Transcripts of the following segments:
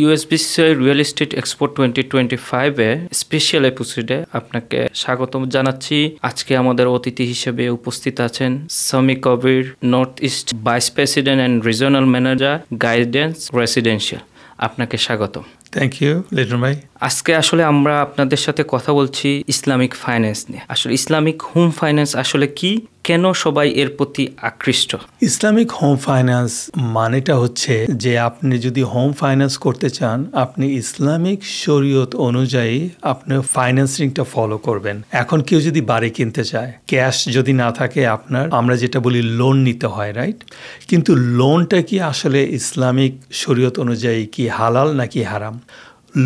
USB-C real estate expo 2025 special এপিসোডে আপনাকে স্বাগতম জানাচ্ছি। আজকে আমাদের অতিথি হিসেবে উপস্থিত আছেন Sami Kabir, north east vice president and regional manager, guidance residential. আপনাকে স্বাগতম। থ্যাংক ইউ লিটন ভাই। আজকে আসলে আমরা আপনাদের সাথে কথা বলছি ইসলামিক ফাইন্যান্স নিয়ে। আসলে ইসলামিক হোম ফাইন্যান্স আসলে কি, কেন সবাই এর প্রতি আকৃষ্ট? ইসলামিক হোম ফাইন্যান্স মানেটা হচ্ছে যে আপনি যদি হোম ফাইন্যান্স করতে চান, আপনি ইসলামিক শরীয়ত অনুযায়ী আপনি ফাইন্যান্সিংটা ফলো করবেন। এখন কেউ যদি বাড়ি কিনতে চায়, ক্যাশ যদি না থাকে আপনার, আমরা যেটা বলি লোন নিতে হয়, রাইট? কিন্তু লোনটা কি আসলে ইসলামিক শরীয়ত অনুযায়ী কি হালাল নাকি হারাম?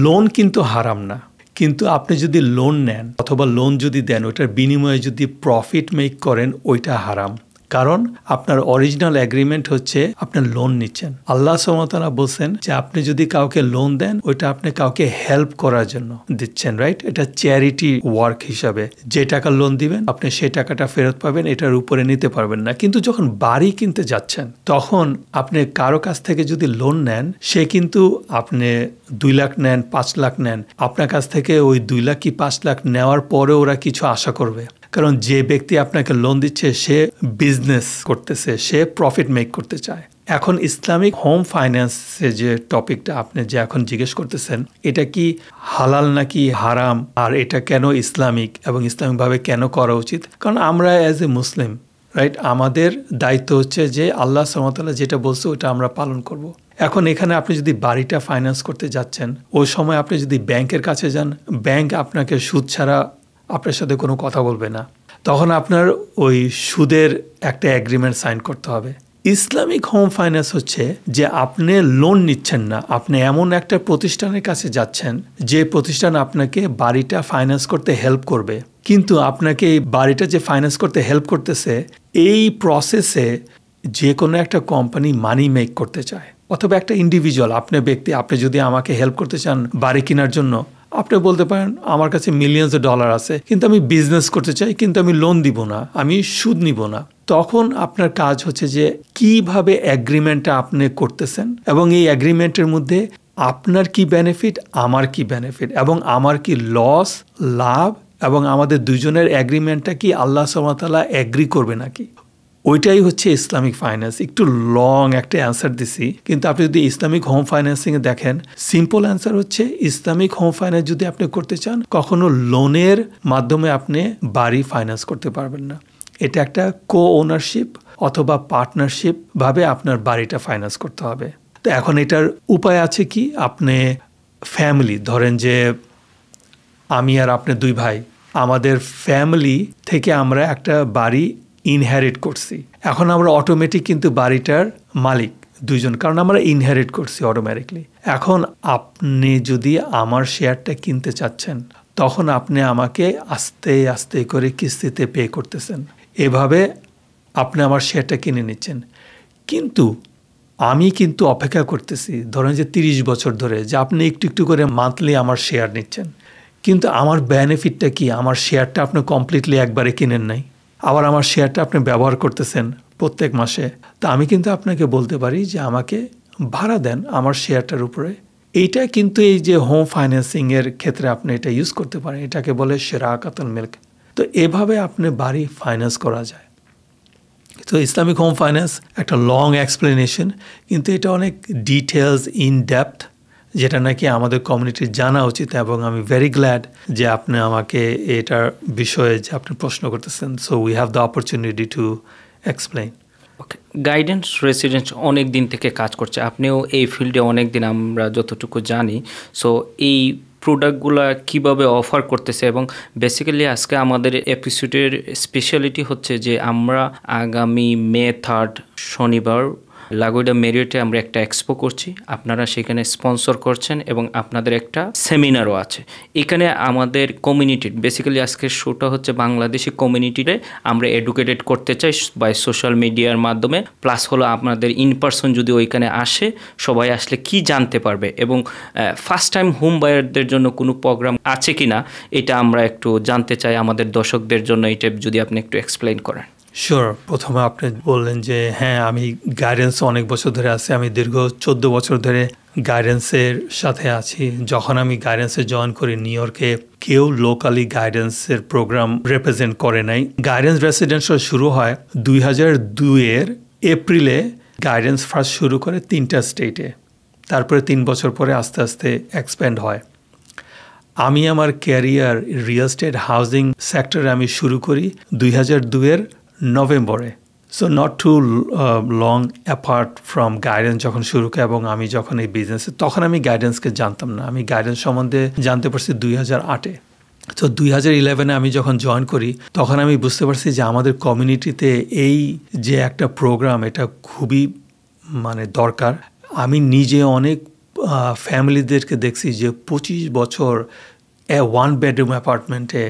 লোন কিন্তু হারাম না, কিন্তু আপনি যদি লোন নেন অথবা লোন যদি দেন, ওইটার বিনিময়ে যদি প্রফিট মেক করেন, ওইটা হারাম। কারণ আপনার অরিজিনাল এগ্রিমেন্ট হচ্ছে আপনার লোন নিচ্ছেন। আল্লাহ সুবহানাহু ওয়া তাআলা বলছেন যে আপনি যদি কাউকে লোন দেন, ওইটা আপনি কাউকে হেল্প করার জন্য দিচ্ছেন, রাইট? এটা চ্যারিটি ওয়ার্ক হিসাবে। যে টাকা লোন দিবেন আপনি সেই টাকাটা ফেরত পাবেন, এটার উপরে নিতে পারবেন না। কিন্তু যখন বাড়ি কিনতে যাচ্ছেন, তখন আপনি কারো কাছ থেকে যদি লোন নেন, সে কিন্তু আপনি 2 লাখ নেন, 5 লাখ নেন, আপনার কাছ থেকে ওই 2 লাখ কি 5 লাখ নেওয়ার পরে ওরা কিছু আশা করবে। কারণ যে ব্যক্তি আপনাকে লোন দিচ্ছে সে বিজনেস করতেছে, সে প্রফিট মেক করতে চায়। এখন ইসলামিক হোম ফাইন্যান্সে যে টপিকটা আপনি যে এখন জিজ্ঞেস করতেছেন, এটা কি হালাল নাকি হারাম, আর এটা কেন ইসলামিক এবং ইসলামিকভাবে কেন করা উচিত? কারণ আমরা অ্যাজ এ মুসলিম, রাইট, আমাদের দায়িত্ব হচ্ছে যে আল্লাহ সুবহানাহু ওয়া তাআলা যেটা বলছে ওটা আমরা পালন করব। এখন এখানে আপনি যদি বাড়িটা ফাইন্যান্স করতে যাচ্ছেন, ওই সময় আপনি যদি ব্যাংকের কাছে যান, ব্যাংক আপনাকে সুদ ছাড়া আপনার সাথে কোনো কথা বলবে না। তখন আপনার ওই সুদের একটা এগ্রিমেন্ট সাইন করতে হবে। ইসলামিক হোম ফাইন্যান্স হচ্ছে যে আপনি লোন নিচ্ছেন না, আপনি এমন একটা প্রতিষ্ঠানের কাছে যাচ্ছেন যে প্রতিষ্ঠান আপনাকে বাড়িটা ফাইন্যান্স করতে হেল্প করবে। কিন্তু আপনাকে এই বাড়িটা যে ফাইন্যান্স করতে হেল্প করতেছে, এই প্রসেসে যে কোনো একটা কোম্পানি মানি মেক করতে চায়, অথবা একটা ইন্ডিভিজুয়াল, আপনি ব্যক্তি, আপনি যদি আমাকে হেল্প করতে চান বাড়ি কেনার জন্য, আপনি বলতে পারেন আমার কাছে মিলিয়নস ডলার আছে, কিন্তু আমি বিজনেস করতে চাই, কিন্তু আমি লোন দিব না, আমি সুদ নিব না। তখন আপনার কাজ হচ্ছে যে কিভাবে এগ্রিমেন্টটা আপনি করতেছেন, এবং এই এগ্রিমেন্টের মধ্যে আপনার কি বেনিফিট, আমার কি বেনিফিট, এবং আমার কি লস, লাভ, এবং আমাদের দুজনের এগ্রিমেন্টটা কি আল্লাহ সুবহানাহু ওয়া তাআলা এগ্রি করবে নাকি, ওইটাই হচ্ছে ইসলামিক ফাইন্যান্স। একটু লং একটা অ্যান্সার দিছি, কিন্তু আপনি যদি ইসলামিক হোম ফাইন্যান্সিংয়ে দেখেন, সিম্পল অ্যান্সার হচ্ছে ইসলামিক হোম ফাইন্যান্স যদি আপনি করতে চান, কখনো লোনের মাধ্যমে আপনি বাড়ি ফাইন্যান্স করতে পারবেন না। এটা একটা কো ওনারশিপ অথবা পার্টনারশিপ ভাবে আপনার বাড়িটা ফাইন্যান্স করতে হবে। তো এখন এটার উপায় আছে কি, আপনি ফ্যামিলি, ধরেন যে আমি আর আপনি 2 ভাই, আমাদের ফ্যামিলি থেকে আমরা একটা বাড়ি ইনহেরিট করছি। এখন আমরা অটোমেটিক কিন্তু বাড়িটার মালিক দুইজন, কারণ আমরা ইনহেরিট করছি অটোমেটিকলি। এখন আপনি যদি আমার শেয়ারটা কিনতে চাচ্ছেন, তখন আপনি আমাকে আস্তে আস্তে করে কিস্তিতে পে করতেছেন, এভাবে আপনি আমার শেয়ারটা কিনে নিচ্ছেন। কিন্তু আমি কিন্তু অপেক্ষা করতেছি, ধরেন যে 30 বছর ধরে, যে আপনি একটু একটু করে মান্থলি আমার শেয়ার নিচ্ছেন, কিন্তু আমার বেনিফিটটা কি? আমার শেয়ারটা আপনি কমপ্লিটলি একবারে কিনেন নাই, আবার আমার শেয়ারটা আপনি ব্যবহার করতেছেন প্রত্যেক মাসে। তা আমি কিন্তু আপনাকে বলতে পারি যে আমাকে ভাড়া দেন আমার শেয়ারটার উপরে। এইটা কিন্তু এই যে হোম ফাইন্যান্সিংয়ের ক্ষেত্রে আপনি এটা ইউজ করতে পারেন, এটাকে বলে শিরাকাতুল মিলক। তো এভাবে আপনি বাড়ি ফাইন্যান্স করা যায়। তো ইসলামিক হোম ফাইন্যান্স একটা লং এক্সপ্লেনেশন, কিন্তু এটা অনেক ডিটেলস, ইন ডেপথ, যেটা নাকি আমাদের কমিউনিটির জানা উচিত। এবং আমি ভেরি গ্ল্যাড যে আপনি আমাকে এটার বিষয়ে যে আপনি প্রশ্ন করতেছেন। So we have the opportunity to explain. Okay, guidance residence অনেক দিন থেকে কাজ করছে, আপনিও এই ফিল্ডে অনেক দিন, আমরা যতটুকু জানি। সো এই প্রোডাক্টগুলো কিভাবে অফার করতেছে, এবং বেসিক্যালি আজকে আমাদের এপিসোডের স্পেশালিটি হচ্ছে যে আমরা আগামী মে 3 শনিবার লাগোইডা মেরিয়টে আমরা একটা এক্সপো করছি, আপনারা সেখানে স্পন্সর করছেন, এবং আপনাদের একটা সেমিনারও আছে এখানে। আমাদের কমিউনিটির, বেসিক্যালি আজকের শোটা হচ্ছে বাংলাদেশি কমিউনিটিতে আমরা এডুকেটেড করতে চাই বাই সোশ্যাল মিডিয়ার মাধ্যমে, প্লাস হলো আপনাদের ইন পারসন যদি ওইখানে আসে, সবাই আসলে কি জানতে পারবে, এবং ফার্স্ট টাইম হোম বায়ারদের জন্য কোনো প্রোগ্রাম আছে কি না, এটা আমরা একটু জানতে চাই আমাদের দর্শকদের জন্য। এটা যদি আপনি একটু এক্সপ্লেইন করেন। শিওর। প্রথমে আপনি বললেন যে হ্যাঁ, আমি গাইডেন্স অনেক বছর ধরে আছি। আমি দীর্ঘ 14 বছর ধরে গাইডেন্সের সাথে আছি। যখন আমি গাইডেন্সে জয়েন করি নিউ ইয়র্কে, কেউ লোকালি গাইডেন্সের প্রোগ্রাম রিপ্রেজেন্ট করে নাই। গাইডেন্স রেসিডেন্সিয়াল শুরু হয় 2002-এর এপ্রিলে। গাইডেন্স ফার্স্ট শুরু করে 3টা স্টেটে, তারপরে 3 বছর পরে আস্তে আস্তে এক্সপ্যান্ড হয়। আমি আমার ক্যারিয়ার রিয়েল এস্টেট হাউজিং সেক্টরে আমি শুরু করি 2002-এর নভেম্বরে। So not too long apart from guidance যখন শুরু করি এবং আমি যখন এই বিজনেসে, তখন আমি গাইডেন্সকে জানতাম না। আমি গাইডেন্স সম্বন্ধে জানতে পারছি 2008-এ। তো 2011-এ আমি যখন জয়েন করি তখন আমি বুঝতে পারছি যে আমাদের কমিউনিটিতে এই যে একটা প্রোগ্রাম, এটা খুবই দরকার। আমি নিজে অনেক ফ্যামিলিদেরকে দেখছি যে 25 বছর 1 বেডরুম অ্যাপার্টমেন্টে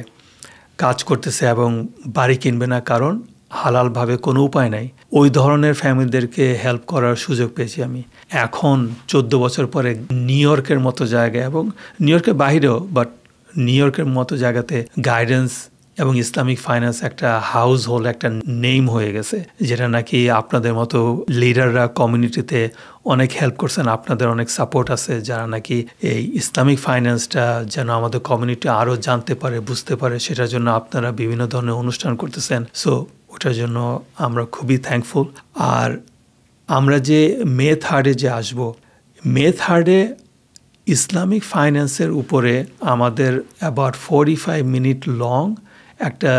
কাজ করতেছে এবং বাড়ি কিনবে না, কারণ হালালভাবে কোনো উপায় নাই। ওই ধরনের ফ্যামিলিদেরকে হেল্প করার সুযোগ পেয়েছি আমি। এখন 14 বছর পরে নিউ ইয়র্কের মতো জায়গায়, এবং নিউ ইয়র্কের বাইরেও, বাট নিউ ইয়র্কের মতো জায়গাতে গাইডেন্স এবং ইসলামিক ফাইন্যান্স একটা হাউস হোল্ড, একটা নেম হয়ে গেছে, যেটা নাকি আপনাদের মতো লিডাররা কমিউনিটিতে অনেক হেল্প করছেন। আপনাদের অনেক সাপোর্ট আছে, যারা নাকি এই ইসলামিক ফাইন্যান্সটা যেন আমাদের কমিউনিটি আরও জানতে পারে, বুঝতে পারে, সেটার জন্য আপনারা বিভিন্ন ধরনের অনুষ্ঠান করতেছেন। সো ওটার জন্য আমরা খুবই থ্যাঙ্কফুল। আর আমরা যে মে 3-এ যে আসব, মে 3-এ ইসলামিক ফাইন্যান্সের উপরে আমাদের অ্যাবাউট 45 মিনিট লং একটা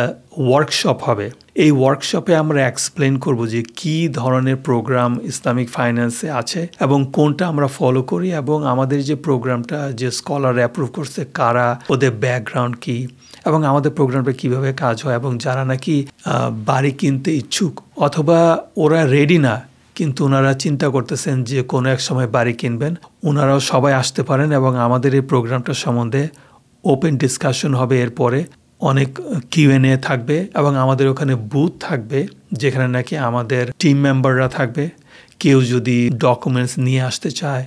ওয়ার্কশপ হবে। এই ওয়ার্কশপে আমরা এক্সপ্লেন করব যে কি ধরনের প্রোগ্রাম ইসলামিক ফাইন্যান্সে আছে এবং কোনটা আমরা ফলো করি, এবং আমাদের যে প্রোগ্রামটা যে স্কলার অ্যাপ্রুভ করছে কারা, ওদের ব্যাকগ্রাউন্ড কি, এবং আমাদের প্রোগ্রামটা কিভাবে কাজ হয়। এবং যারা নাকি বাড়ি কিনতে ইচ্ছুক অথবা ওরা রেডি না, কিন্তু ওনারা চিন্তা করতেছেন যে কোনো এক সময় বাড়ি কিনবেন, ওনারাও সবাই আসতে পারেন। এবং আমাদের এই প্রোগ্রামটা সম্বন্ধে ওপেন ডিসকাশন হবে। এরপরে অনেক Q&A থাকবে এবং আমাদের ওখানে বুথ থাকবে, যেখানে নাকি আমাদের টিম মেম্বাররা থাকবে। কেউ যদি ডকুমেন্টস নিয়ে আসতে চায়,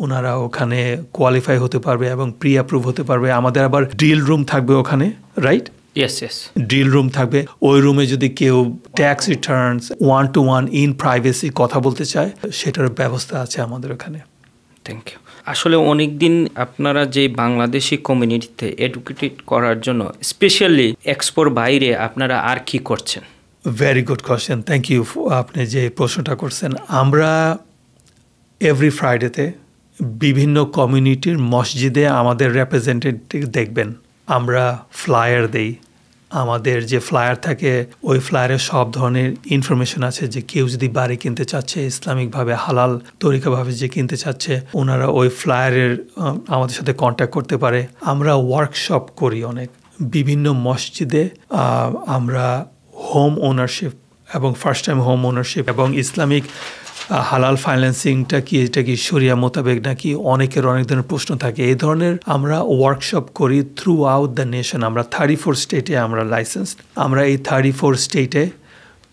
ওনারা ওখানে কোয়ালিফাই হতে পারবে এবং প্রি অ্যাপ্রুভ হতে পারবে। আমাদের আবার ডিল রুম থাকবে ওখানে, রাইট? ইয়েস। ডিল রুম থাকবে। ওই রুমে যদি কেউ tax Returns 1-to-1 in privacy কথা বলতে চায়, সেটার ব্যবস্থা আছে আমাদের ওখানে। Thank you. আসলে অনেক দিন আপনারা যে বাংলাদেশি কমিউনিটিতে এডুকেটেড করার জন্য স্পেশালি এক্সপোর বাইরে আপনারা আর কি করছেন? Very good question, thank you. আপনি যে প্রশ্নটা করছেন, আমরা এভরি ফ্রাইডেতে বিভিন্ন কমিউনিটির মসজিদে আমাদের রিপ্রেজেন্টেটিভ দেখবেন, আমরা ফ্লায়ার দেই। আমাদের যে ফ্লায়ার থাকে, ওই ফ্লায়ারে সব ধরনের ইনফরমেশন আছে যে কেউ যদি বাড়ি কিনতে চাচ্ছে ইসলামিকভাবে, হালাল তরিকাভাবে যে কিনতে চাচ্ছে, ওনারা ওই ফ্লায়ারের আমাদের সাথে কন্ট্যাক্ট করতে পারে। আমরা ওয়ার্কশপ করি অনেক বিভিন্ন মসজিদে। আমরা হোম ওনারশিপ এবং ফার্স্ট টাইম হোম ওনারশিপ এবং ইসলামিক হালাল ফাইন্যান্সিংটা কি, এটা কি শরিয়া মোতাবেক নাকি, অনেকের অনেক ধরনের প্রশ্ন থাকে। এই ধরনের আমরা ওয়ার্কশপ করি থ্রু আউট দ্য নেশন। আমরা 34 স্টেটে আমরা লাইসেন্সড। আমরা এই 34 স্টেটে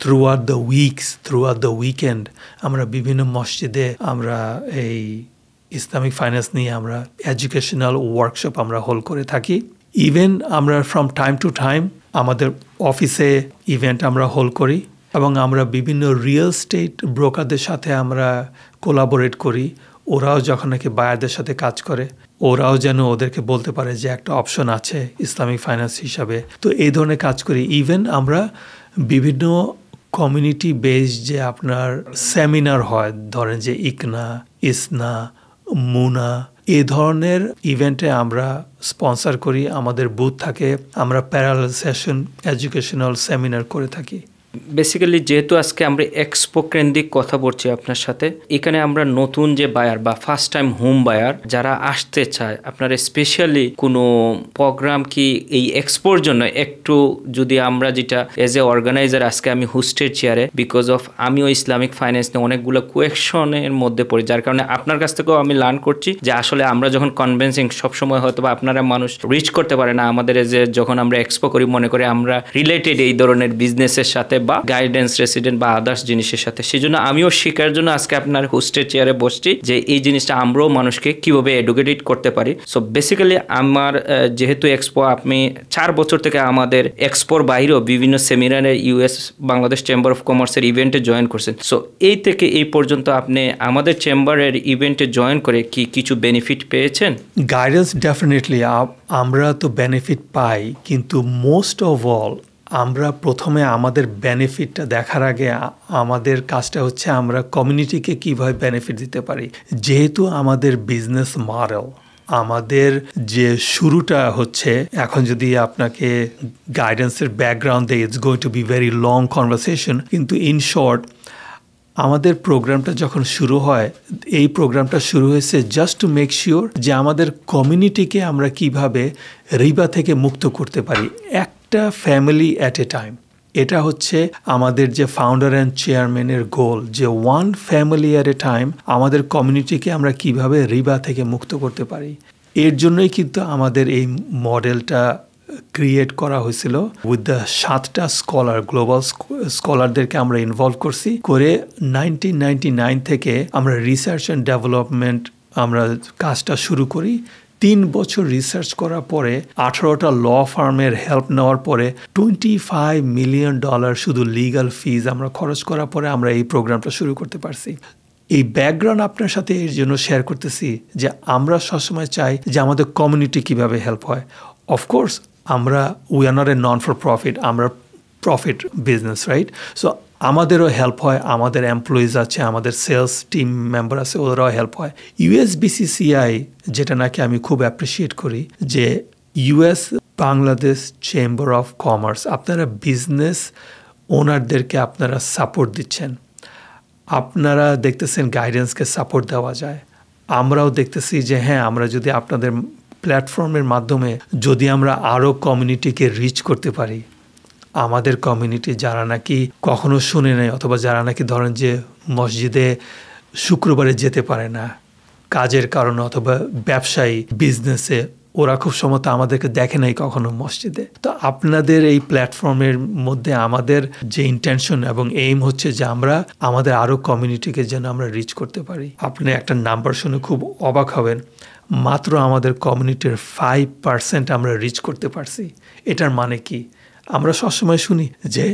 through out the weeks, through out the weekend আমরা বিভিন্ন মসজিদে আমরা এই ইসলামিক ফাইন্যান্স নিয়ে আমরা এডুকেশনাল ওয়ার্কশপ আমরা হোল্ড করে থাকি। ইভেন আমরা ফ্রম টাইম টু টাইম আমাদের অফিসে ইভেন্ট আমরা হোল্ড করি, এবং আমরা বিভিন্ন রিয়েল এস্টেট ব্রোকারদের সাথে আমরা কোলাবোরেট করি। ওরাও যখন নাকি বায়ারদের সাথে কাজ করে, ওরাও যেন ওদেরকে বলতে পারে যে একটা অপশন আছে ইসলামিক ফাইন্যান্স হিসাবে। তো এই ধরনের কাজ করি। ইভেন আমরা বিভিন্ন কমিউনিটি বেস যে আপনার সেমিনার হয়, ধরেন যে ইকনা, ইসনা, মুনা, এই ধরনের ইভেন্টে আমরা স্পন্সর করি। আমাদের বুথ থাকে, আমরা প্যারালাল সেশন এডুকেশনাল সেমিনার করে থাকি। বেসিক্যালি যেহেতু আজকে আমরা এক্সপো কেন্দ্রিক কথা বলছি আপনার সাথে, এখানে আমরা নতুন যে বায়ার বা ফার্স্ট টাইম হোম বায়ার যারা আসতে চায়, আপনার স্পেশালি কোনো প্রোগ্রাম কি এই এক্সপোর জন্য একটু যদি আমরা যেটা এজ এ অর্গানাইজার আজকে আমি হোস্টের চেয়ারে, বিকজ অফ আমিও ইসলামিক ফাইন্যান্স নিয়ে অনেকগুলো কোয়েকশনের মধ্যে পড়ি, যার কারণে আপনার কাছ থেকেও আমি লার্ন করছি যে আসলে আমরা যখন কনভিন্সিং সবসময় হয়তো বা আপনারা মানুষ রিচ করতে পারে না আমাদের, যে যখন আমরা এক্সপো করি মনে করি আমরা রিলেটেড এই ধরনের বিজনেসের সাথে বা গাইডেন্স রেসিডেন্ট বা আদার্স জিনিসের সাথে। সেই জন্য আমিও শেখার জন্য আজকে আপনার হোস্টের চেয়ারে বসছি যে এই জিনিসটা আমরাও মানুষকে কিভাবে এডুকেটেড করতে পারি। সো বেসিক্যালি আমার যেহেতু এক্সপো, আপনি 4 বছর থেকে আমাদের এক্সপোর বাইরেও বিভিন্ন সেমিনারে ইউএস বাংলাদেশ চেম্বার অফ কমার্সের ইভেন্টে জয়েন করছেন। সো এই থেকে এই পর্যন্ত আপনি আমাদের চেম্বারের ইভেন্টে জয়েন করে কি কিছু বেনিফিট পেয়েছেন? গাইডেন্স ডেফিনেটলি আমরা তো বেনিফিট পাই, কিন্তু মোস্ট অফ অল আমরা প্রথমে আমাদের বেনিফিটটা দেখার আগে আমাদের কাজটা হচ্ছে আমরা কমিউনিটিকে কীভাবে বেনিফিট দিতে পারি। যেহেতু আমাদের বিজনেস মডেল, আমাদের যে শুরুটা হচ্ছে, এখন যদি আপনাকে গাইডেন্সের ব্যাকগ্রাউন্ড দেয়, it's going to be very long conversation, কিন্তু ইন শর্ট আমাদের প্রোগ্রামটা যখন শুরু হয়, এই প্রোগ্রামটা শুরু হয়েছে জাস্ট টু মেক শিওর যে আমাদের কমিউনিটিকে আমরা কিভাবে রিবা থেকে মুক্ত করতে পারি, একটা ফ্যামিলি অ্যাট এ টাইম। এটা হচ্ছে আমাদের যে ফাউন্ডার অ্যান্ড চেয়ারম্যানের গোল, যে one family at a time আমাদের কমিউনিটিকে আমরা কিভাবে রিবা থেকে মুক্ত করতে পারি। এর জন্যই কিন্তু আমাদের এই মডেলটা ক্রিয়েট করা হয়েছিল। উইথ দ্য 7টা স্কলার, গ্লোবাল স্কলারদেরকে আমরা ইনভলভ করছি, করে 1999 থেকে আমরা রিসার্চ অ্যান্ড ডেভেলপমেন্ট আমরা কাজটা শুরু করি। 3 বছর রিসার্চ করার পরে 18টা ল ফার্মের হেল্প নেওয়ার পরে $25 মিলিয়ন শুধু লিগাল ফিজ আমরা খরচ করার পরে আমরা এই প্রোগ্রামটা শুরু করতে পারছি। এই ব্যাকগ্রাউন্ড আপনার সাথে এর জন্য শেয়ার করতেছি যে আমরা সবসময় চাই যে আমাদের কমিউনিটি কিভাবে হেল্প হয়। অফকোর্স আমরা we are not a known for profit, আমরা প্রফিট বিজনেস, রাইট? সো আমাদেরও হেল্প হয়, আমাদের এমপ্লয়িজ আছে, আমাদের সেলস টিম মেম্বার আছে, ওদেরও হেল্প হয়। USBCCI, যেটা নাকি আমি খুব অ্যাপ্রিসিয়েট করি, যে US Bangladesh chamber of commerce, আপনারা বিজনেস ওনারদেরকে আপনারা সাপোর্ট দিচ্ছেন, আপনারা দেখতেছেন গাইডেন্সকে সাপোর্ট দেওয়া যায়। আমরাও দেখতেছি যে হ্যাঁ, আমরা যদি আপনাদের প্ল্যাটফর্মের মাধ্যমে যদি আমরা আরও কমিউনিটিকে রিচ করতে পারি, আমাদের কমিউনিটি যারা নাকি কখনো শুনে নেয়, অথবা যারা নাকি ধরেন যে মসজিদে শুক্রবারে যেতে পারে না কাজের কারণে, অথবা ব্যবসায়ী বিজনেসে, ওরা খুব সম্ভবত আমাদেরকে দেখে নাই কখনো মসজিদে। তো আপনাদের এই প্ল্যাটফর্মের মধ্যে আমাদের যে ইন্টেনশন এবং এইম হচ্ছে যে আমরা আমাদের আরও কমিউনিটিকে যেন আমরা রিচ করতে পারি। আপনি একটা নাম্বার শুনে খুব অবাক হবেন, মাত্র আমাদের কমিউনিটির 5% আমরা রিচ করতে পারছি। এটার মানে কি? আমরা সবসময় শুনি যে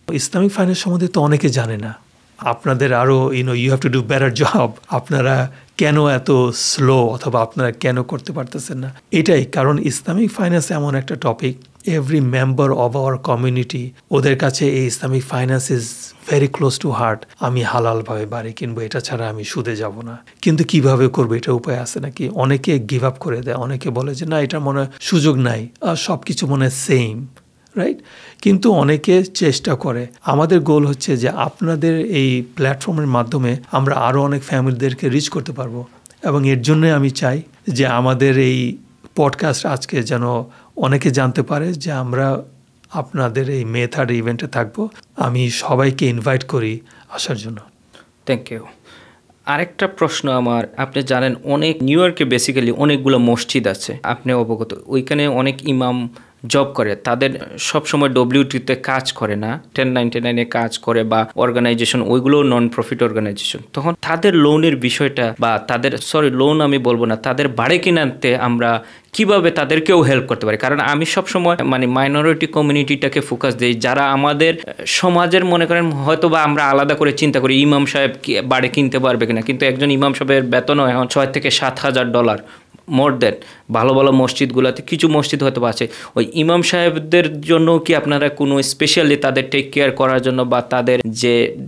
ইসলামিক ফাইন্যান্স সম্বন্ধে তো অনেকে জানে না, আপনাদের আরও you have to do better job, আপনারা কেন এত স্লো, অথবা আপনারা কেন করতে পারতেছেন না। এটাই কারণ ইসলামিক ফাইন্যান্স এমন একটা topic, every member of our community, ওদের কাছে এই Islamic finance is very close two heart. আমি হালালভাবে বাড়ি কিনবো, এটা ছাড়া আমি সুদে যাব না। কিন্তু কিভাবে করবো, এটা উপায় আছে নাকি? অনেকে গিভ আপ করে দেয়, অনেকে বলে যে না, এটা মনে সুযোগ নাই, আর সব কিছু মনে সেম, রাইট? কিন্তু অনেকে চেষ্টা করে। আমাদের গোল হচ্ছে যে আপনাদের এই প্ল্যাটফর্মের মাধ্যমে আমরা আরও অনেক ফ্যামিলিদেরকে রিচ করতে পারবো, এবং এর জন্যই আমি চাই যে আমাদের এই পডকাস্ট আজকে যেন অনেকে জানতে পারে যে আমরা আপনাদের এই মে 3 ইভেন্টে থাকবো। আমি সবাইকে ইনভাইট করি আসার জন্য। Thank you. আরেকটা প্রশ্ন আমার, আপনি জানেন অনেক নিউ ইয়র্কে বেসিক্যালি অনেকগুলো মসজিদ আছে, আপনি অবগত, ওইখানে অনেক ইমাম জব করে, তাদের সবসময় WTতে কাজ করে না, 1099-এ কাজ করে বা অর্গানাইজেশন, ওইগুলো নন প্রফিট অর্গানাইজেশন। তখন তাদের লোনের বিষয়টা, বা তাদের লোন আমি বলবো না, তাদের বাড়ি কিনাতে আমরা কিভাবে তাদেরকেও হেল্প করতে পারি? কারণ আমি সবসময় মানে মাইনরিটি কমিউনিটিটাকে ফোকাস দিই, যারা আমাদের সমাজের মনে করেন হয়তো বা আমরা আলাদা করে চিন্তা করি ইমাম সাহেব বাড়ি কিনতে পারবে কিনা, কিন্তু একজন ইমাম সাহেবের বেতনও এখন $6,000 থেকে $7,000 মোর দেন। ভালো ভালো মসজিদগুলোতে কিছু মসজিদ হয়তো আছে, ওই ইমাম সাহেবদের জন্য কি আপনারা কোনো স্পেশালি তাদের টেক কেয়ার করার জন্য, বা তাদের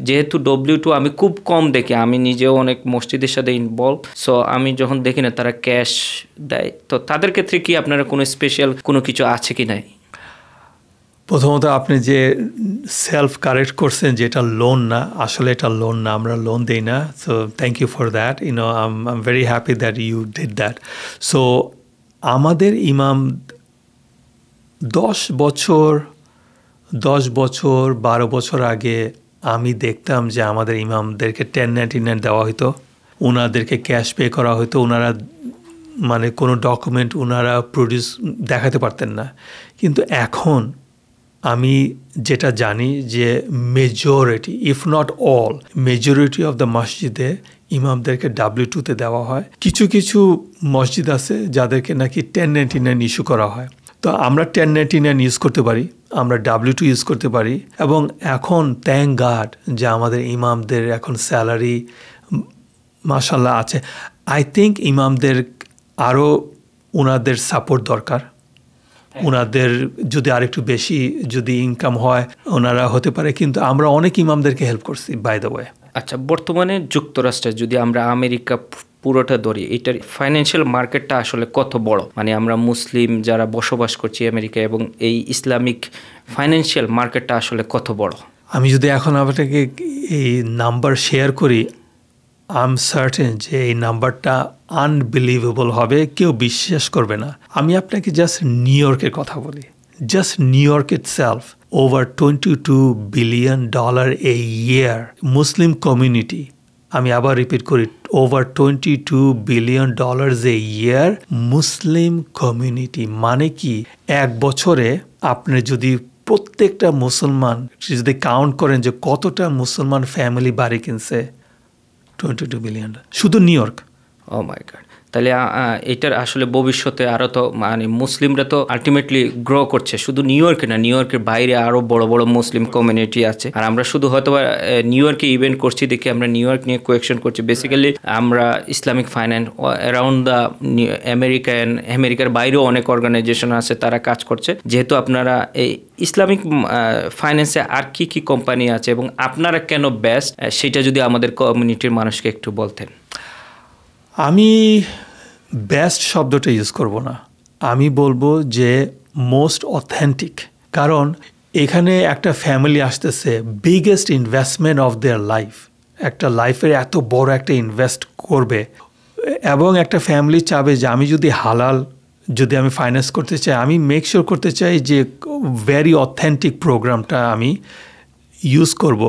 যেহেতু W2 আমি খুব কম দেখি, আমি নিজেও অনেক মসজিদের সাথে ইনভলভ, সো আমি যখন দেখি না তারা ক্যাশ দেয়, তো তাদের ক্ষেত্রে কি আপনারা কোনো স্পেশাল কোনো কিছু আছে কি নাই? প্রথমত আপনি যে সেলফ কারেক্ট করছেন যে এটা লোন না, আসলে এটা লোন না, আমরা লোন দিই না। So thank you for that, I am very happy that you did that. So আমাদের ইমাম 10 বছর 12 বছর আগে আমি দেখতাম যে আমাদের ইমামদেরকে 1099 দেওয়া হতো, ওনাদেরকে ক্যাশ পে করা হতো, ওনারা মানে কোনো ডকুমেন্ট ওনারা প্রডিউস দেখাতে পারতেন না। কিন্তু এখন আমি যেটা জানি যে majority if not all majority of the মসজিদে ইমামদেরকে W2-তে দেওয়া হয়। কিছু কিছু মসজিদ আছে যাদেরকে নাকি 1099 ইস্যু করা হয়। তো আমরা 1099 ইউজ করতে পারি, আমরা W2 ইউজ করতে পারি, এবং এখন থ্যাঙ্ক গড যে আমাদের ইমামদের এখন স্যালারি মাশাল্লাহ আছে। আই থিঙ্ক ইমামদের আরও ওনাদের সাপোর্ট দরকার। ওনাদের যদি আরেকটু বেশি যদি ইনকাম হয় ওনারা হতে পারে, কিন্তু আমরা অনেক ইমামদেরকে হেল্প করছি বাই দ্য ওয়ে। আচ্ছা, বর্তমানে যুক্তরাষ্ট্রে যদি আমরা আমেরিকা পুরোটা ধরি, এটার ফাইন্যান্সিয়াল মার্কেটটা আসলে কত বড়? মানে আমরা মুসলিম যারা বসবাস করছি আমেরিকা, এবং এই ইসলামিক ফাইন্যান্সিয়াল মার্কেটটা আসলে কত বড়? আমি যদি এখন আপনাকে এই নাম্বার শেয়ার করি, আই এম সার্টেন যে এই নাম্বারটা আনবিলিভেবল হবে, কেউ বিশ্বাস করবে না। আমি আপনাকে জাস্ট নিউ ইয়র্কের কথা বলি। Just new York itself over $22 billion a year Muslim community. আমি আবার রিপিট করি, over $22 billion a year Muslim community. মানে কি, এক বছরে আপনি যদি প্রত্যেকটা মুসলমান যদি কাউন্ট করেন যে কতটা মুসলমান ফ্যামিলি বাড়ি কিনছে, 22 বিলিয়ন শুধু নিউ ইয়র্ক। ও মাই গড! তাহলে এটার আসলে ভবিষ্যতে আরও তো মানে মুসলিমরা তো আলটিমেটলি গ্রো করছে, শুধু নিউ ইয়র্কে না, নিউ ইয়র্কের বাইরে আরও বড় বড় মুসলিম কমিউনিটি আছে। আর আমরা শুধু হয়তো নিউ ইয়র্কে ইভেন্ট করছি দেখি আমরা নিউ ইয়র্ক নিয়ে কোয়েকশন করছি। বেসিক্যালি আমরা ইসলামিক ফাইন্যান্স অ্যারাউন্ড দ্য আমেরিকার বাইরেও অনেক অর্গানাইজেশন আছে, তারা কাজ করছে। যেহেতু আপনারা এই ইসলামিক ফাইন্যান্সে আর কি কি কোম্পানি আছে এবং আপনারা কেন বেস্ট, সেটা যদি আমাদের কমিউনিটির মানুষকে একটু বলতেন। আমি বেস্ট শব্দটা ইউজ করব না, আমি বলবো যে মোস্ট অথেন্টিক। কারণ এখানে একটা ফ্যামিলি আসতেছে, biggest investment of their life, একটা লাইফের এত বড় একটা ইনভেস্ট করবে, এবং একটা ফ্যামিলি চাবে যে আমি যদি হালাল যদি আমি ফাইন্যান্স করতে চাই, আমি মেক শিওর করতে চাই যে ভেরি অথেন্টিক প্রোগ্রামটা আমি ইউজ করব।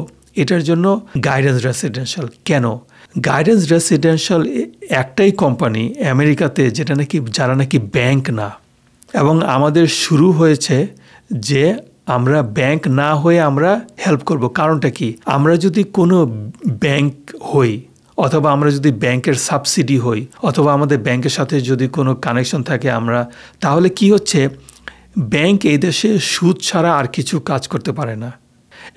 এটার জন্য গাইডেন্স রেসিডেন্সিয়াল। কেন গাইডেন্স রেসিডেন্সিয়াল? একটাই কোম্পানি আমেরিকাতে যেটা নাকি, যারা নাকি ব্যাংক না, এবং আমাদের শুরু হয়েছে যে আমরা ব্যাংক না হয়ে আমরা হেল্প করব। কারণটা কি, আমরা যদি কোনো ব্যাংক হই, অথবা আমরা যদি ব্যাংকের সাবসিডি হই, অথবা আমাদের ব্যাংকের সাথে যদি কোনো কানেকশন থাকে আমরা, তাহলে কি হচ্ছে, ব্যাংক এই দেশে সুদ ছাড়া আর কিছু কাজ করতে পারে না।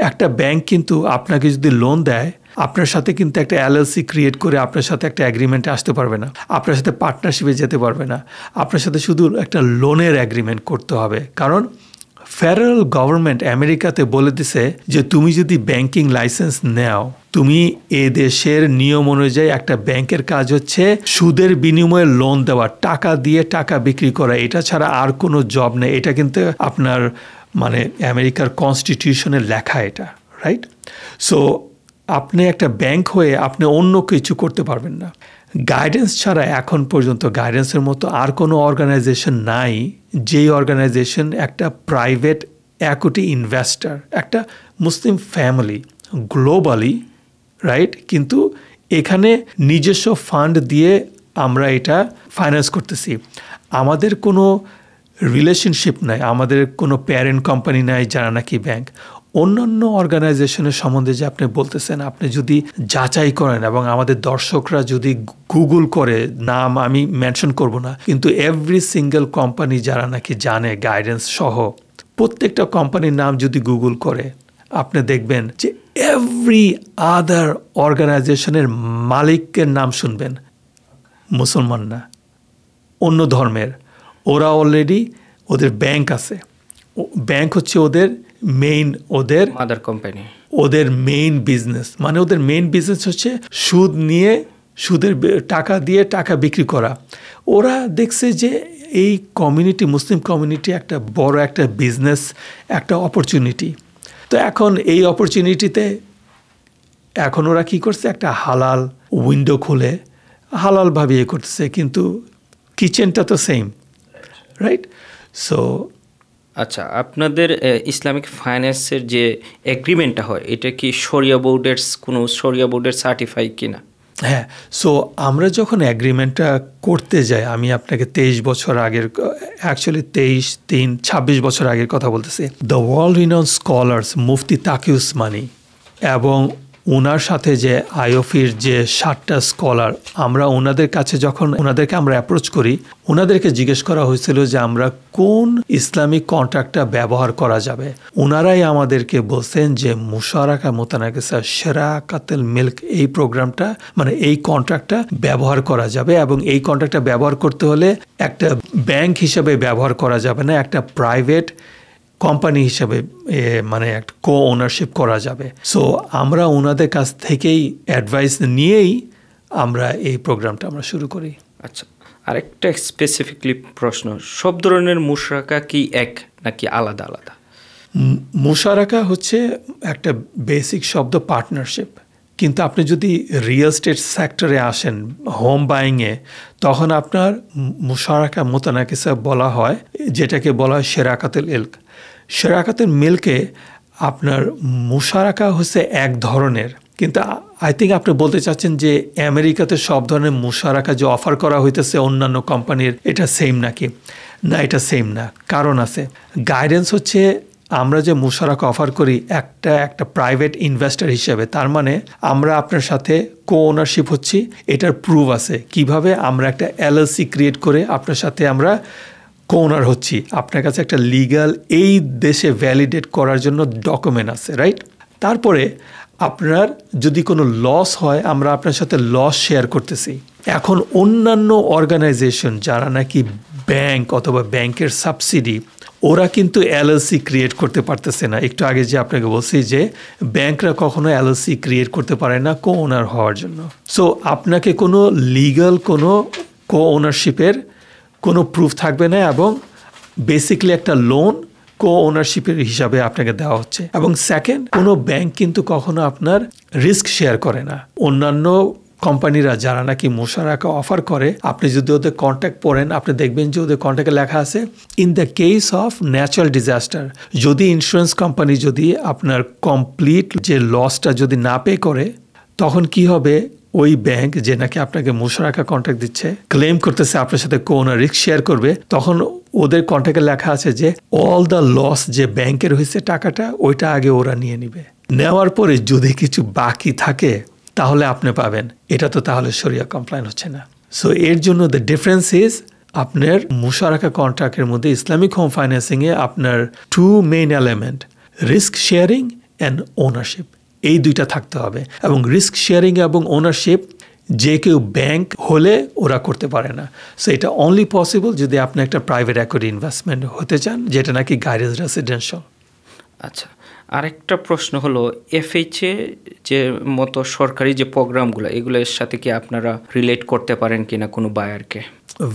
একটা ব্যাংক কিন্তু আপনাকে যদি লোন দেয়, আপনার সাথে কিন্তু একটা LLC ক্রিয়েট করে আপনার সাথে একটা এগ্রিমেন্টে আসতে পারবে না, আপনার সাথে পার্টনারশিপে যেতে পারবে না, আপনার সাথে শুধু একটা লোনের এগ্রিমেন্ট করতে হবে। কারণ ফেডারেল গভর্নমেন্ট আমেরিকাতে বলে দিছে যে তুমি যদি ব্যাংকিং লাইসেন্স নেও, তুমি এ দেশের নিয়ম অনুযায়ী একটা ব্যাংকের কাজ হচ্ছে সুদের বিনিময়ে লোন দেওয়া, টাকা দিয়ে টাকা বিক্রি করা, এটা ছাড়া আর কোনো জব নেই। এটা কিন্তু আপনার মানে আমেরিকার কনস্টিটিউশনে লেখা এটা, রাইট? সো আপনি একটা ব্যাংক হয়ে আপনি অন্য কিছু করতে পারবেন না। গাইডেন্স ছাড়া এখন পর্যন্ত গাইডেন্সের মতো আর কোনো অর্গানাইজেশন নাই, যেই অর্গানাইজেশন একটা প্রাইভেট ইকুইটি ইনভেস্টর, একটা মুসলিম ফ্যামিলি গ্লোবালি, রাইট, কিন্তু এখানে নিজস্ব ফান্ড দিয়ে আমরা এটা ফাইন্যান্স করতেছি। আমাদের কোনো রিলেশনশিপ নাই, আমাদের কোনো প্যারেন্ট কোম্পানি নাই যারা নাকি ব্যাংক। অন্যান্য অর্গানাইজেশনের সম্বন্ধে যে আপনি বলতেছেন, আপনি যদি যাচাই করেন এবং আমাদের দর্শকরা যদি গুগল করে, নাম আমি মেনশন করব না, কিন্তু এভরি সিঙ্গেল কোম্পানি যারা নাকি জানে গাইডেন্স সহ প্রত্যেকটা কোম্পানির নাম যদি গুগল করে, আপনি দেখবেন যে এভরি আদার অর্গানাইজেশনের মালিকের নাম শুনবেন মুসলমান না, অন্য ধর্মের। ওরা অলরেডি ওদের ব্যাংক আছে, ব্যাংক হচ্ছে ওদের মেইন, ওদের মাদার কোম্পানি, ওদের মেইন বিজনেস। মানে ওদের মেইন বিজনেস হচ্ছে সুদ নিয়ে, সুদের টাকা দিয়ে টাকা বিক্রি করা। ওরা দেখছে যে এই কমিউনিটি, মুসলিম কমিউনিটি একটা বড় একটা বিজনেস, একটা অপরচুনিটি। তো এখন এই অপরচুনিটিতে এখন ওরা কী করছে, একটা হালাল উইন্ডো খুলে হালালভাবে ইয়ে করতেছে, কিন্তু কিচেনটা তো সেম, রাইট? সো আচ্ছা, আপনাদের ইসলামিক ফাইন্যান্সের যে এগ্রিমেন্টটা হয়, এটা কি শরিয়া বোর্ডের কোনো শরিয়া বোর্ডের সার্টিফাই কিনা? হ্যাঁ, সো আমরা যখন অ্যাগ্রিমেন্টটা করতে যাই, আমি আপনাকে 23 বছর আগের, অ্যাকচুয়ালি 26 বছর আগের কথা বলতেছি। দ্য ওয়ার্ল্ড রিনাউন্ড স্কলার্স মুফতি তাকি উসমানী এবং ওনার সাথে যে আইওফির যে 7টা স্কলার, আমরা ওনাদের কাছে যখন ওনাদেরকে আমরা অ্যাপ্রোচ করি, ওনাদেরকে জিজ্ঞেস করা হয়েছিল যে আমরা কোন ইসলামিক কন্ট্রাক্টটা ব্যবহার করা যাবে। ওনারাই আমাদেরকে বলছেন যে মুশারাকা মুতানাকিসা শিরাকাতুল মিল্ক, এই প্রোগ্রামটা মানে এই কন্ট্রাক্টটা ব্যবহার করা যাবে, এবং এই কন্ট্রাক্টটা ব্যবহার করতে হলে একটা ব্যাংক হিসেবে ব্যবহার করা যাবে না, একটা প্রাইভেট কোম্পানি হিসেবে মানে একটা কো ওনারশিপ করা যাবে। সো আমরা ওনাদের কাছ থেকেই অ্যাডভাইস নিয়েই আমরা এই প্রোগ্রামটা আমরা শুরু করি। আচ্ছা, আরেকটা স্পেসিফিকলি প্রশ্ন, সব ধরনের মুশারাকা কি এক নাকি আলাদা আলাদা? মুশারাকা হচ্ছে একটা বেসিক শব্দ পার্টনারশিপ, কিন্তু আপনি যদি রিয়েল এস্টেট সেক্টরে আসেন, হোম বাইংয়ে, তখন আপনার মুশারাকা মুতানাকিসা বলা হয়, যেটাকে বলা হয় শিরাকাতুল ইলক। শিরাকাতুল মিল্কে আপনার মুশারাকা হচ্ছে এক ধরনের, কিন্তু আই থিঙ্ক আপনি বলতে চাচ্ছেন যে আমেরিকাতে সব ধরনের মুশারাকা যে অফার করা হইতেছে অন্যান্য কোম্পানির, এটা সেম নাকি? না, এটা সেম না, কারণ আছে। গাইডেন্স হচ্ছে আমরা যে মুশারাকা অফার করি একটা প্রাইভেট ইনভেস্টর হিসেবে, তার মানে আমরা আপনার সাথে কো ওনারশিপ হচ্ছি, এটার প্রুফ আছে। কিভাবে? আমরা একটা এলএলসি ক্রিয়েট করে আপনার সাথে আমরা কো ওনার হচ্ছি, আপনার কাছে একটা লিগ্যাল এই দেশে ভ্যালিডেট করার জন্য ডকুমেন্ট আছে, রাইট? তারপরে আপনার যদি কোনো লস হয়, আমরা আপনার সাথে লস শেয়ার করতেছি। এখন অন্যান্য অর্গানাইজেশন যারা নাকি ব্যাংক অথবা ব্যাংকের সাবসিডি, ওরা কিন্তু এলএলসি ক্রিয়েট করতে পারতেছে না। একটু আগে যে আপনাকে বলছি যে ব্যাংকরা কখনো এলএলসি ক্রিয়েট করতে পারে না কো ওনার হওয়ার জন্য। সো আপনাকে কোনো লিগ্যাল কোনো কো ওনারশিপের কোনো প্রুফ থাকবে না, এবং বেসিক্যালি একটা লোন কো ওনারশিপের হিসাবে আপনাকে দেওয়া হচ্ছে। এবং সেকেন্ড, কোনো ব্যাংক কিন্তু কখনো আপনার রিস্ক শেয়ার করে না। অন্যান্য কোম্পানিরা যারা নাকি মুশারাকা অফার করে, আপনি যদি ওদের কন্ট্যাক্ট পড়েন, আপনি দেখবেন যে ওদের কন্ট্যাক্টে লেখা আছে in the case of natural disaster, যদি ইন্স্যুরেন্স কোম্পানি যদি আপনার কমপ্লিট যে লসটা যদি না পে করে, তখন কি হবে? ওই ব্যাংক যে নাকি আপনাকে মুশারাকা কন্ট্রাক্ট দিচ্ছে, ক্লেম করতেছে আপনার সাথে কোন রিস্ক শেয়ার করবে, তখন ওদের কন্ট্রাক্টে লেখা আছে যে অল দ্য লস যে ব্যাংকের হয়েছে টাকাটা, ওইটা আগে ওরা নিয়ে নিবে। নেওয়ার পরে যদি কিছু বাকি থাকে তাহলে আপনি পাবেন। এটা তো তাহলে শরিয়া কমপ্লায়েন্ট হচ্ছে না। সো এর জন্য দ্য ডিফারেন্স ইজ আপনার মুশারাকা কন্ট্রাক্টের মধ্যে ইসলামিক হোম ফাইন্যান্সিংয়ে আপনার 2 main element, risk sharing and ownership, এই দুইটা থাকতে হবে। এবং রিস্ক শেয়ারিং এবং ওনারশিপ যে কেউ ব্যাংক হলে ওরা করতে পারে না। সো এটা অনলি পসিবল যদি আপনি একটা প্রাইভেট ইকুইটি ইনভেস্টমেন্ট হতে চান, যেটা নাকি গাইডেন্স রেসিডেন্সিয়াল। আচ্ছা, আরেকটা প্রশ্ন হলো, এফএইচএ যে মতো সরকারি যে প্রোগ্রামগুলো, এগুলোর সাথে কি আপনারা রিলেট করতে পারেন কিনা কোনো বায়ারকে?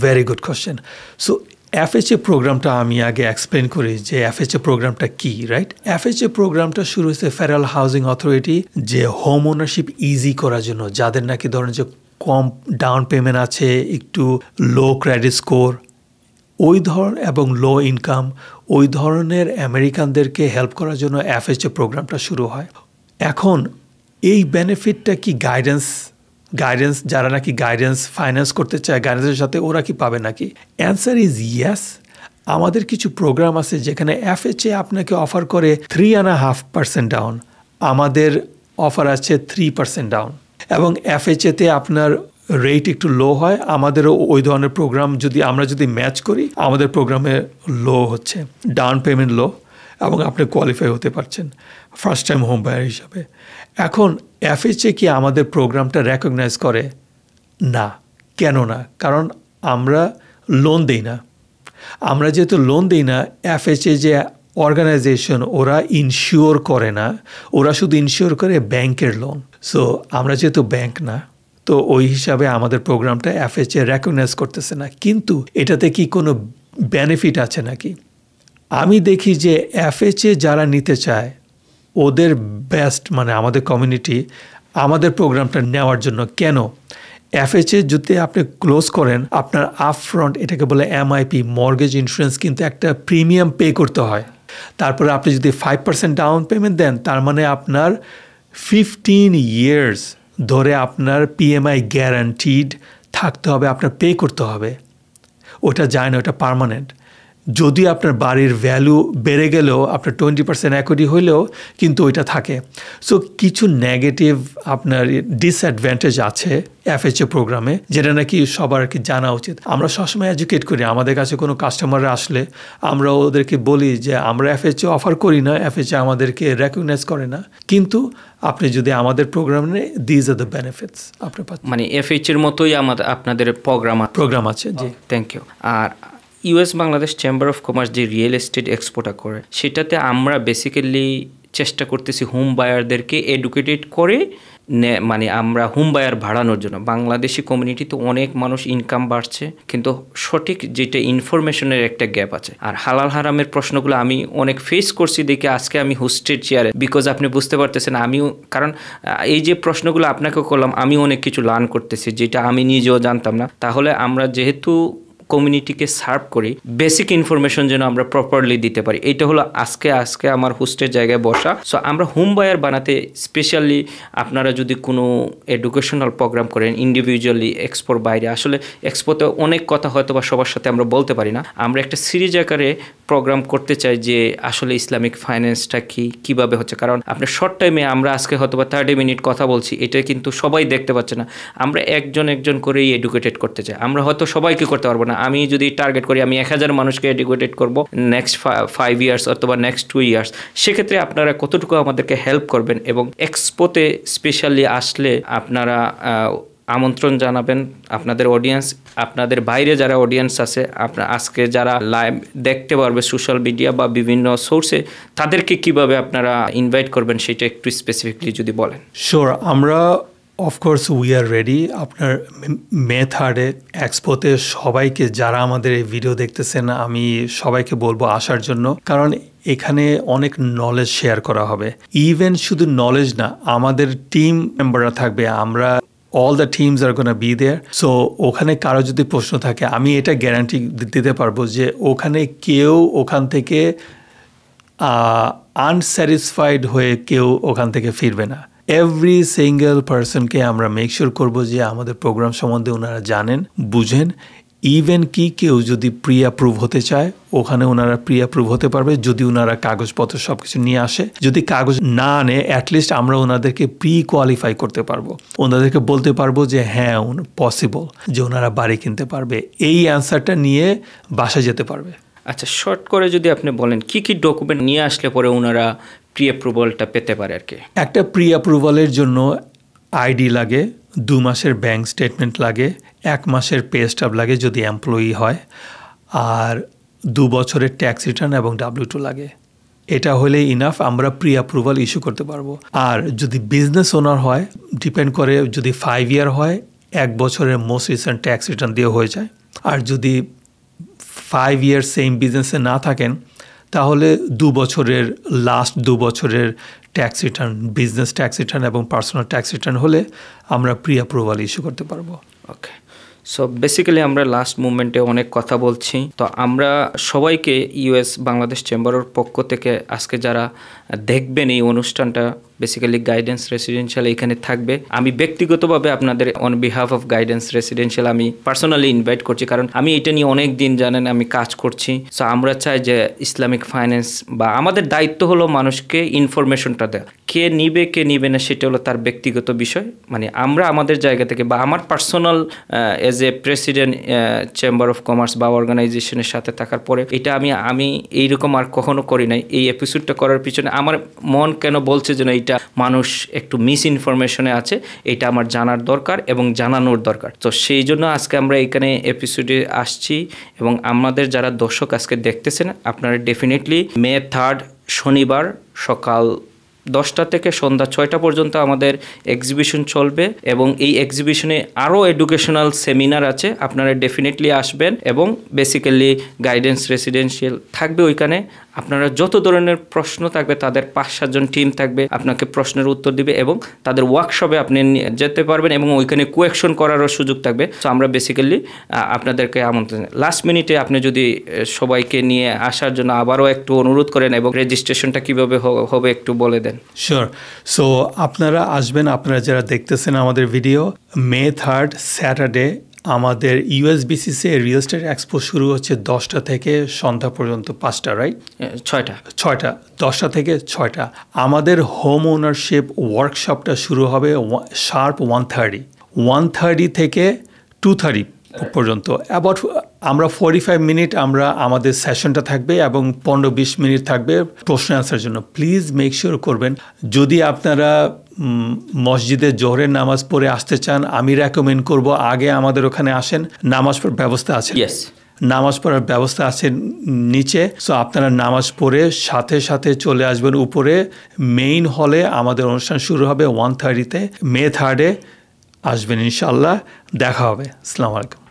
Very good question. So FHA প্রোগ্রামটা আমি আগে এক্সপ্লেন করি যে এফএইচএ প্রোগ্রামটা কি, রাইট? এফএইচএ প্রোগ্রামটা শুরু হয়েছে ফেডারেল হাউজিং অথরিটি, যে হোম ওনারশিপ ইজি করার জন্য, যাদের নাকি ধরেন যে কম ডাউন পেমেন্ট আছে, একটু লো ক্রেডিট স্কোর, ওই ধরনের এবং লো ইনকাম, ওই ধরনের আমেরিকানদেরকে হেল্প করার জন্য এফএইচএ প্রোগ্রামটা শুরু হয়। এখন এই বেনিফিটটা কি গাইডেন্স যারা নাকি গাইডেন্স ফাইন্যান্স করতে চায়, গাইডেন্সের সাথে ওরা কি পাবে নাকি? Answer is yes. আমাদের কিছু প্রোগ্রাম আছে যেখানে এফএইচএ আপনাকে অফার করে 3.5% ডাউন, আমাদের অফার আছে 3% ডাউন। এবং এফএইচএতে আপনার রেট একটু লো হয়, আমাদেরও ওই ধরনের প্রোগ্রাম আমরা যদি ম্যাচ করি, আমাদের প্রোগ্রামে লো হচ্ছে, ডাউন পেমেন্ট লো, এবং আপনি কোয়ালিফাই হতে পারছেন ফার্স্ট টাইম হোম বায়ার হিসাবে। এখন এফএইচএ কি আমাদের প্রোগ্রামটা রেকগনাইজ করে? না। কেন না? কারণ আমরা লোন দিই না। আমরা যেহেতু লোন দিই না, এফএইচএ যে অর্গানাইজেশন, ওরা ইনশিওর করে না, ওরা শুধু ইনশিওর করে ব্যাংকের লোন। সো আমরা যেহেতু ব্যাংক না, তো ওই হিসাবে আমাদের প্রোগ্রামটা এফএইচএ রেকগনাইজ করতেছে না। কিন্তু এটাতে কি কোনো বেনিফিট আছে নাকি? আমি দেখি যে এফএইচএ যারা নিতে চায়, ওদের বেস্ট মানে আমাদের কমিউনিটি আমাদের প্রোগ্রামটা নেওয়ার জন্য। কেন? এফএইচএ যদি আপনি ক্লোজ করেন, আপনার আপফ্রন্ট, এটাকে বলে এমআইপি, মর্গেজ ইন্স্যুরেন্স, কিন্তু একটা প্রিমিয়াম পে করতে হয়। তারপরে আপনি যদি 5% ডাউন পেমেন্ট দেন, তার মানে আপনার 15 years ধরে আপনার PMI গ্যারান্টিড থাকতে হবে, আপনার পে করতে হবে। ওটা যায় না, ওটা পার্মানেন্ট। যদি আপনার বাড়ির ভ্যালু বেড়ে গেলেও আপনার 20% একুইটি হইলেও কিন্তু ওইটা থাকে। সো কিছু নেগেটিভ আপনার ডিসঅ্যাডভান্টেজ আছে FHA প্রোগ্রামে, যেটা নাকি সবার কি জানা উচিত। আমরা সবসময় এডুকেট করি, আমাদের কাছে কোনো কাস্টমাররা আসলে আমরা ওদেরকে বলি যে আমরা FHA অফার করি না, FHA আমাদেরকে রেকগনাইজ করে না, কিন্তু আপনি যদি আমাদের প্রোগ্রামে দিজ আর দ্য বেনিফিটস আপনি পাচ্ছেন। মানে FHA-র মতোই আপনাদের প্রোগ্রাম আছে। জি, থ্যাংক ইউ। আর US Bangladesh chamber of commerce যে রিয়েল এস্টেট এক্সপোটা করে, সেটাতে আমরা বেসিক্যালি চেষ্টা করতেছি হোম বায়ারদেরকে এডুকেটেড করে মানে আমরা হোম বায়ার বাড়ানোর জন্য। বাংলাদেশি কমিউনিটিতে অনেক মানুষ ইনকাম বাড়ছে, কিন্তু সঠিক যেটা ইনফরমেশনের একটা গ্যাপ আছে। আর হালাল হারামের প্রশ্নগুলো আমি অনেক ফেস করছি দেখে আজকে আমি হোস্টেড চেয়ারে, বিকজ আপনি বুঝতে পারতেছেন আমিও, কারণ এই যে প্রশ্নগুলো আপনাকে করলাম আমি অনেক কিছু লার্ন করতেছি যেটা আমি নিজেও জানতাম না। তাহলে আমরা যেহেতু কমিউনিটিকে সার্ভ করি, বেসিক ইনফরমেশন যেন আমরা প্রপারলি দিতে পারি, এটা হলো আজকে আমার হোস্টের জায়গায় বসা। সো আমরা হোম বায়ার বানাতে স্পেশালি আপনারা যদি কোনো এডুকেশনাল প্রোগ্রাম করেন ইন্ডিভিজুয়ালি, এক্সপোর বাইরে, আসলে এক্সপোতে অনেক কথা হয়তো বা সবার সাথে আমরা বলতে পারি না, আমরা একটা সিরিজ আকারে প্রোগ্রাম করতে চাই যে আসলে ইসলামিক ফাইন্যান্সটা কীভাবে হচ্ছে। কারণ আপনার শর্ট টাইমে আমরা আজকে হয়তো বা 30 মিনিট কথা বলছি, এটা কিন্তু সবাই দেখতে পাচ্ছে না। আমরা একজন করেই এডুকেটেড করতে চাই। আমরা হয়তো সবাইকে করতে পারবো না। আমি যদি টার্গেট করি আমি 1000 মানুষকে এডুকেটেড করব নেক্সট 5 ইয়ার্স অথবা নেক্সট 2 ইয়ার্স, সেক্ষেত্রে আপনারা কতটুকু আমাদেরকে হেল্প করবেন এবং এক্সপোতে স্পেশালি আসলে আপনারা আমন্ত্রণ জানাবেন আপনাদের অডিয়েন্স, আপনাদের বাইরে যারা অডিয়েন্স আছে, আপনার আজকে যারা লাইভ দেখতে পারবে সোশ্যাল মিডিয়া বা বিভিন্ন সোর্সে, তাদেরকে কিভাবে আপনারা ইনভাইট করবেন সেটা একটু স্পেসিফিকলি যদি বলেন। শিওর, আমরা অফকোর্স উই আর রেডি। আপনার মে 3 এক্সপোতে সবাইকে, যারা আমাদের এই ভিডিও দেখতেছেন, আমি সবাইকে বলবো আসার জন্য, কারণ এখানে অনেক নলেজ শেয়ার করা হবে। ইভেন শুধু নলেজ না, আমাদের টিম মেম্বাররা থাকবে, আমরা all the teams are gonna be there. So ওখানে কারো যদি প্রশ্ন থাকে, আমি এটা গ্যারান্টি দিতে পারবো যে ওখানে কেউ ওখান থেকে আনস্যাটিসফাইড হয়ে কেউ ওখান থেকে ফিরবে না। এভরি সিঙ্গেল পার্সনকে আমরা মেক শিওর করবো যে আমাদের প্রোগ্রাম সম্বন্ধে ওনারা জানেন, বুঝেন। ইভেন কি কেউ যদি প্রি অ্যাপ্রুভ হতে চায়, ওখানে ওনারা প্রি অ্যাপ্রুভ হতে পারবে যদি ওনারা কাগজপত্র সব কিছু নিয়ে আসে। যদি কাগজ না আনে, অ্যাটলিস্ট আমরা ওনাদেরকে প্রি কোয়ালিফাই করতে পারবো, ওনাদেরকে বলতে পারবো যে হ্যাঁ পসিবল যে ওনারা বাড়ি কিনতে পারবে, এই অ্যান্সারটা নিয়ে বাসা যেতে পারবে। আচ্ছা, শর্ট করে যদি আপনি বলেন কি ডকুমেন্ট নিয়ে আসলে পরে ওনারা প্রি অ্যাপ্রুভালটা পেতে পারে আর কি? একটা প্রি অ্যাপ্রুভালের জন্য আইডি লাগে, 2 মাসের ব্যাংক স্টেটমেন্ট লাগে, 1 মাসের পে স্টাব লাগে যদি এমপ্লয়ি হয়, আর 2 বছরের ট্যাক্স রিটার্ন এবং W2 লাগে। এটা হলে ইনাফ, আমরা প্রি অ্যাপ্রুভাল ইস্যু করতে পারবো। আর যদি বিজনেস ওনার হয়, ডিপেন্ড করে, যদি 5 ইয়ার হয় 1 বছরের মোস্ট রিসেন্ট ট্যাক্স রিটার্ন দিয়ে হয়ে যায়। আর যদি 5 ইয়ার সেম বিজনেসে না থাকেন, তাহলে 2 বছরের লাস্ট 2 বছরের tax return, business tax return এবং পার্সোনাল ট্যাক্স রিটার্ন হলে আমরা প্রি অ্যাপ্রুভাল ইস্যু করতে পারবো। ওকে, সো বেসিক্যালি আমরা লাস্ট মুভমেন্টে অনেক কথা বলছি। তো আমরা সবাইকে US বাংলাদেশ চেম্বারের পক্ষ থেকে আজকে যারা দেখবেন এই অনুষ্ঠানটা, বেসিক্যালি গাইডেন্স রেসিডেন্সিয়াল এখানে থাকবে। আমি ব্যক্তিগতভাবে আপনাদের on behalf of guidance residential আমি পার্সোনালি ইনভাইট করছি, কারণ আমি এটা নিয়ে অনেক দিন জানেন আমি কাজ করছি। সো আমরা চাই যে ইসলামিক ফাইন্যান্স বা আমাদের দায়িত্ব হলো মানুষকে ইনফরমেশনটা দেওয়া। কে নিবে না সেটা হলো তার ব্যক্তিগত বিষয়। মানে আমরা আমাদের জায়গা থেকে বা আমার personal as a president chamber of commerce বা অর্গানাইজেশনের সাথে থাকার পরে এটা আমি এইরকম আর কখনো করি নাই। এই এপিসোডটা করার পিছনে আমার মন কেন বলছে যেন এটা মানুষ একটু মিস ইনফরমেশনে আছে, এটা আমার জানার দরকার এবং জানানোর দরকার। তো সেই জন্য আজকে আমরা এখানে এপিসোডে আসছি এবং আমাদের যারা দর্শক আজকে দেখতেছেন, আপনারা ডেফিনেটলি মে 3 শনিবার সকাল 10টা থেকে সন্ধ্যা 6টা পর্যন্ত আমাদের এক্সিবিশন চলবে এবং এই এক্সিবিশনে আরও এডুকেশনাল সেমিনার আছে। আপনারা ডেফিনেটলি আসবেন এবং বেসিক্যালি গাইডেন্স রেসিডেন্সিয়াল থাকবে ওইখানে। আপনারা যত ধরনের প্রশ্ন থাকবে, তাদের 5-7 জন টিম থাকবে, আপনাকে প্রশ্নের উত্তর দিবে এবং তাদের ওয়ার্কশপে আপনি যেতে পারবেন এবং ওইখানে কোয়েকশন করারও সুযোগ থাকবে। তো আমরা বেসিক্যালি আপনাদেরকে আমন্ত্রণ। লাস্ট মিনিটে আপনি যদি সবাইকে নিয়ে আসার জন্য আবারও একটু অনুরোধ করেন এবং রেজিস্ট্রেশনটা কীভাবে হবে একটু বলে দেন। বলেন। শিওর। সো আপনারা আসবেন, আপনারা যারা দেখতেছেন আমাদের ভিডিও, May 3rd স্যাটারডে আমাদের ইউএসবিসিসি রিয়েল এস্টেট এক্সপো শুরু হচ্ছে 10টা থেকে সন্ধ্যা পর্যন্ত 5টা, রাইট? 6টা 10টা থেকে 6টা। আমাদের হোম ওনারশিপ ওয়ার্কশপটা শুরু হবে শার্প 1:30 থেকে 2:30 পর্যন্ত। অ্যাবাউট আমরা 45 মিনিট আমরা আমাদের সেশনটা থাকবে এবং 15-20 মিনিট থাকবে প্রশ্ন আনসার জন্য। প্লিজ মেক শিওর করবেন, যদি আপনারা মসজিদে জোহরের নামাজ পড়ে আসতে চান, আমি রেকমেন্ড করব আগে আমাদের ওখানে আসেন। নামাজ পড়ার ব্যবস্থা আছে, নামাজ পড়ার ব্যবস্থা আছে নিচে। সো আপনারা নামাজ পড়ে সাথে সাথে চলে আসবেন উপরে মেইন হলে। আমাদের অনুষ্ঠান শুরু হবে 1:30-তে। May 3rd আসবেন ইনশাল্লাহ। দেখা হবে। আসসালামু আলাইকুম।